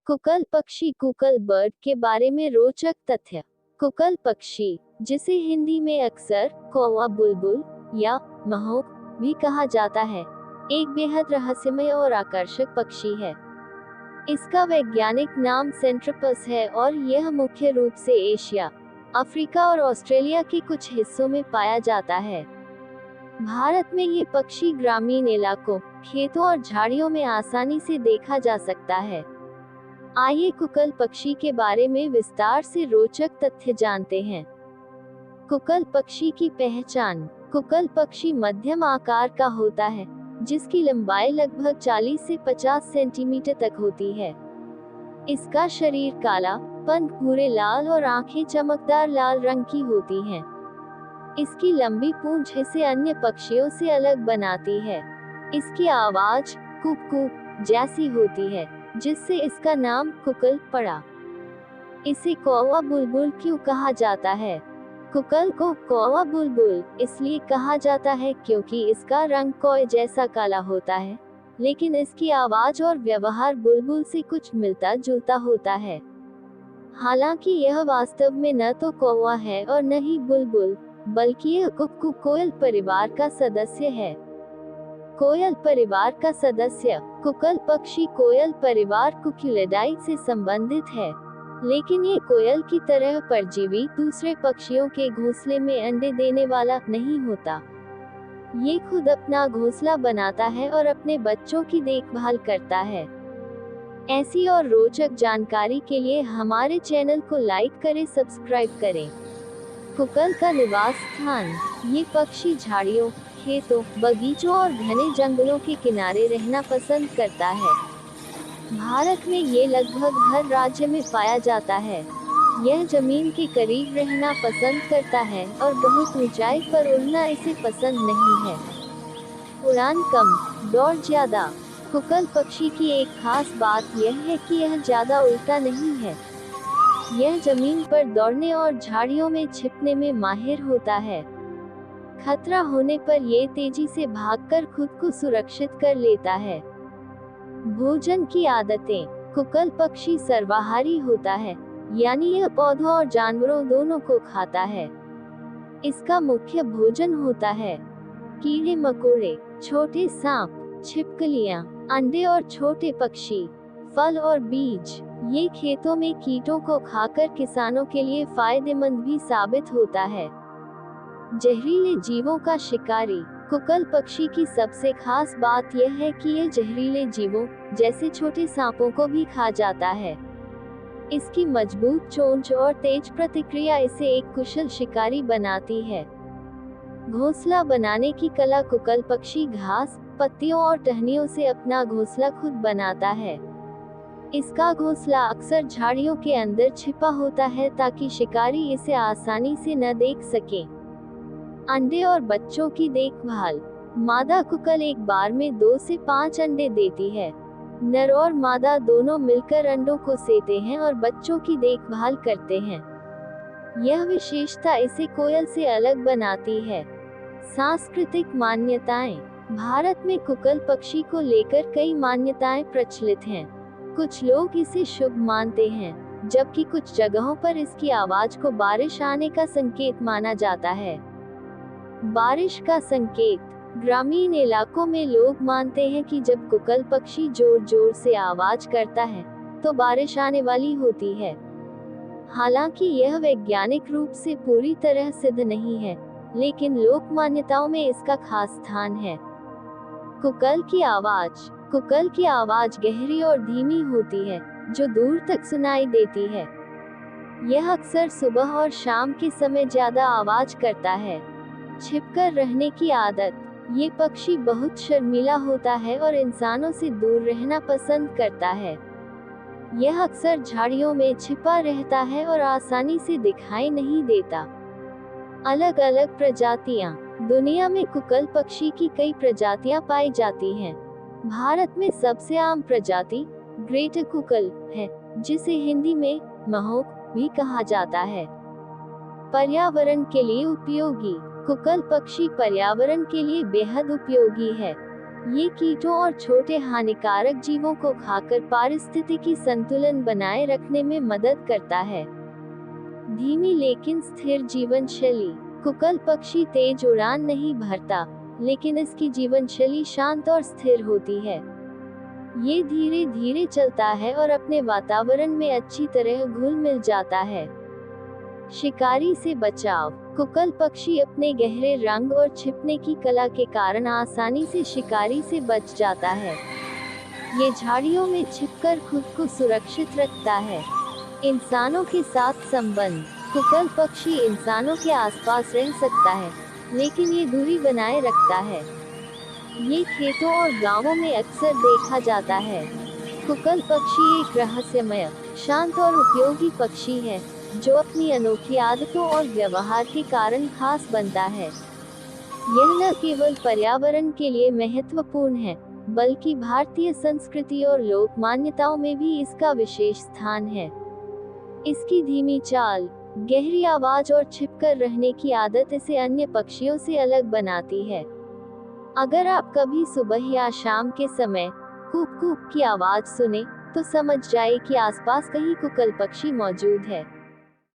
Coucal पक्षी coucal bird के बारे में रोचक तथ्य। कुकल पक्षी, जिसे हिंदी में अक्सर कौवा बुलबुल या महौक भी कहा जाता है, एक बेहद रहस्यमय और आकर्षक पक्षी है। इसका वैज्ञानिक नाम सेंट्रोपस है और यह मुख्य रूप से एशिया, अफ्रीका और ऑस्ट्रेलिया के कुछ हिस्सों में पाया जाता है। भारत में ये पक्षी ग्रामीण इलाकों, खेतों और झाड़ियों में आसानी से देखा जा सकता है। आइए कुकल पक्षी के बारे में विस्तार से रोचक तथ्य जानते हैं। कुकल पक्षी की पहचान। कुकल पक्षी मध्यम आकार का होता है, जिसकी लंबाई लगभग 40 से 50 सेंटीमीटर तक होती है। इसका शरीर काला, पंख भूरे लाल और आंखें चमकदार लाल रंग की होती हैं। इसकी लंबी पूंछ इसे अन्य पक्षियों से अलग बनाती है। इसकी आवाज कुक कुक जैसी होती है, जिससे इसका नाम कुकल पड़ा। इसे कौवा बुलबुल क्यों कहा जाता है? कुकल को कौवा बुलबुल इसलिए कहा जाता है क्योंकि इसका रंग कौवे जैसा काला होता है, लेकिन इसकी आवाज और व्यवहार बुलबुल से कुछ मिलता जुलता होता है। हालांकि यह वास्तव में न तो कौवा है और न ही बुलबुल, बल्कि यह कुक्कू कोयल परिवार का सदस्य है। कोयल परिवार का सदस्य। कुकल पक्षी कोयल परिवार कुक्यूलिडाई से संबंधित है, लेकिन ये कोयल की तरह परजीवी दूसरे पक्षियों के घोंसले में अंडे देने वाला नहीं होता। ये खुद अपना घोंसला बनाता है और अपने बच्चों की देखभाल करता है। ऐसी और रोचक जानकारी के लिए हमारे चैनल को लाइक करें, सब्सक्राइब करें। कुकल का निवास स्थान। ये पक्षी झाड़ियों, खेतों, बगीचों और घने जंगलों के किनारे रहना पसंद करता है। भारत में ये लगभग हर राज्य में पाया जाता है। यह जमीन के करीब रहना पसंद करता है और बहुत ऊंचाई पर उड़ना इसे पसंद नहीं है। उड़ान कम, दौड़ ज्यादा। कुकल पक्षी की एक खास बात यह है कि यह ज्यादा उड़ता नहीं है। यह जमीन पर दौड़ने और झाड़ियों में छिपने में माहिर होता है। खतरा होने पर ये तेजी से भागकर खुद को सुरक्षित कर लेता है। भोजन की आदतें। कुकल पक्षी सर्वाहारी होता है, यानी यह पौधों और जानवरों दोनों को खाता है। इसका मुख्य भोजन होता है कीड़े मकोड़े, छोटे सांप, छिपकलियां, अंडे और छोटे पक्षी, फल और बीज। ये खेतों में कीटों को खाकर किसानों के लिए फायदेमंद भी साबित होता है। जहरीले जीवों का शिकारी। कुकल पक्षी की सबसे खास बात यह है कि यह जहरीले जीवों, जैसे छोटे सांपों को भी खा जाता है। इसकी मजबूत चोंच और तेज प्रतिक्रिया इसे एक कुशल शिकारी बनाती है। घोंसला बनाने की कला। कुकल पक्षी घास, पत्तियों और टहनियों से अपना घोंसला खुद बनाता है। इसका घोंसला अक्सर झाड़ियों के अंदर छिपा होता है ताकि शिकारी इसे आसानी से न देख सके। अंडे और बच्चों की देखभाल। मादा कुकल एक बार में 2 से 5 अंडे देती है। नर और मादा दोनों मिलकर अंडों को सेते हैं और बच्चों की देखभाल करते हैं। यह विशेषता इसे कोयल से अलग बनाती है। सांस्कृतिक मान्यताएं। भारत में कुकल पक्षी को लेकर कई मान्यताएं प्रचलित हैं। कुछ लोग इसे शुभ मानते हैं, जबकि कुछ जगहों पर इसकी आवाज को बारिश आने का संकेत माना जाता है। बारिश का संकेत। ग्रामीण इलाकों में लोग मानते हैं कि जब कुकल पक्षी जोर जोर से आवाज करता है, तो बारिश आने वाली होती है। हालांकि यह वैज्ञानिक रूप से पूरी तरह सिद्ध नहीं है, लेकिन लोक मान्यताओं में इसका खास स्थान है। कुकल की आवाज। कुकल की आवाज गहरी और धीमी होती है, जो दूर तक सुनाई देती है। यह अक्सर सुबह और शाम के समय ज्यादा आवाज करता है। छिपकर रहने की आदत। ये पक्षी बहुत शर्मीला होता है और इंसानों से दूर रहना पसंद करता है। यह अक्सर झाड़ियों में छिपा रहता है और आसानी से दिखाई नहीं देता। अलग अलग प्रजातियां। दुनिया में कुकल पक्षी की कई प्रजातियां पाई जाती हैं। भारत में सबसे आम प्रजाति ग्रेटर कुकल है, जिसे हिंदी में महौक भी कहा जाता है। पर्यावरण के लिए उपयोगी। कुकल पक्षी पर्यावरण के लिए बेहद उपयोगी है। ये कीटों और छोटे हानिकारक जीवों को खाकर पारिस्थितिकी संतुलन बनाए रखने में मदद करता है। धीमी लेकिन स्थिर जीवन शैली। कुकल पक्षी तेज उड़ान नहीं भरता, लेकिन इसकी जीवन शैली शांत और स्थिर होती है। ये धीरे धीरे चलता है और अपने वातावरण में अच्छी तरह घुल मिल जाता है। शिकारी से बचाव। कुकल पक्षी अपने गहरे रंग और छिपने की कला के कारण आसानी से शिकारी से बच जाता है। ये झाड़ियों में छिपकर खुद को सुरक्षित रखता है। इंसानों के साथ संबंध। कुकल पक्षी इंसानों के आसपास रह सकता है, लेकिन ये दूरी बनाए रखता है। ये खेतों और गांवों में अक्सर देखा जाता है। कुकल पक्षी एक रहस्यमय, शांत और उपयोगी पक्षी है, जो अपनी अनोखी आदतों और व्यवहार के कारण खास बनता है। यह न केवल पर्यावरण के लिए महत्वपूर्ण है, बल्कि भारतीय संस्कृति और लोक मान्यताओं में भी इसका विशेष स्थान है। इसकी धीमी चाल, गहरी आवाज और छिपकर रहने की आदत इसे अन्य पक्षियों से अलग बनाती है। अगर आप कभी सुबह या शाम के समय कूक कूक की आवाज सुने, तो समझ जाए कि आसपास कहीं कुकल पक्षी मौजूद है।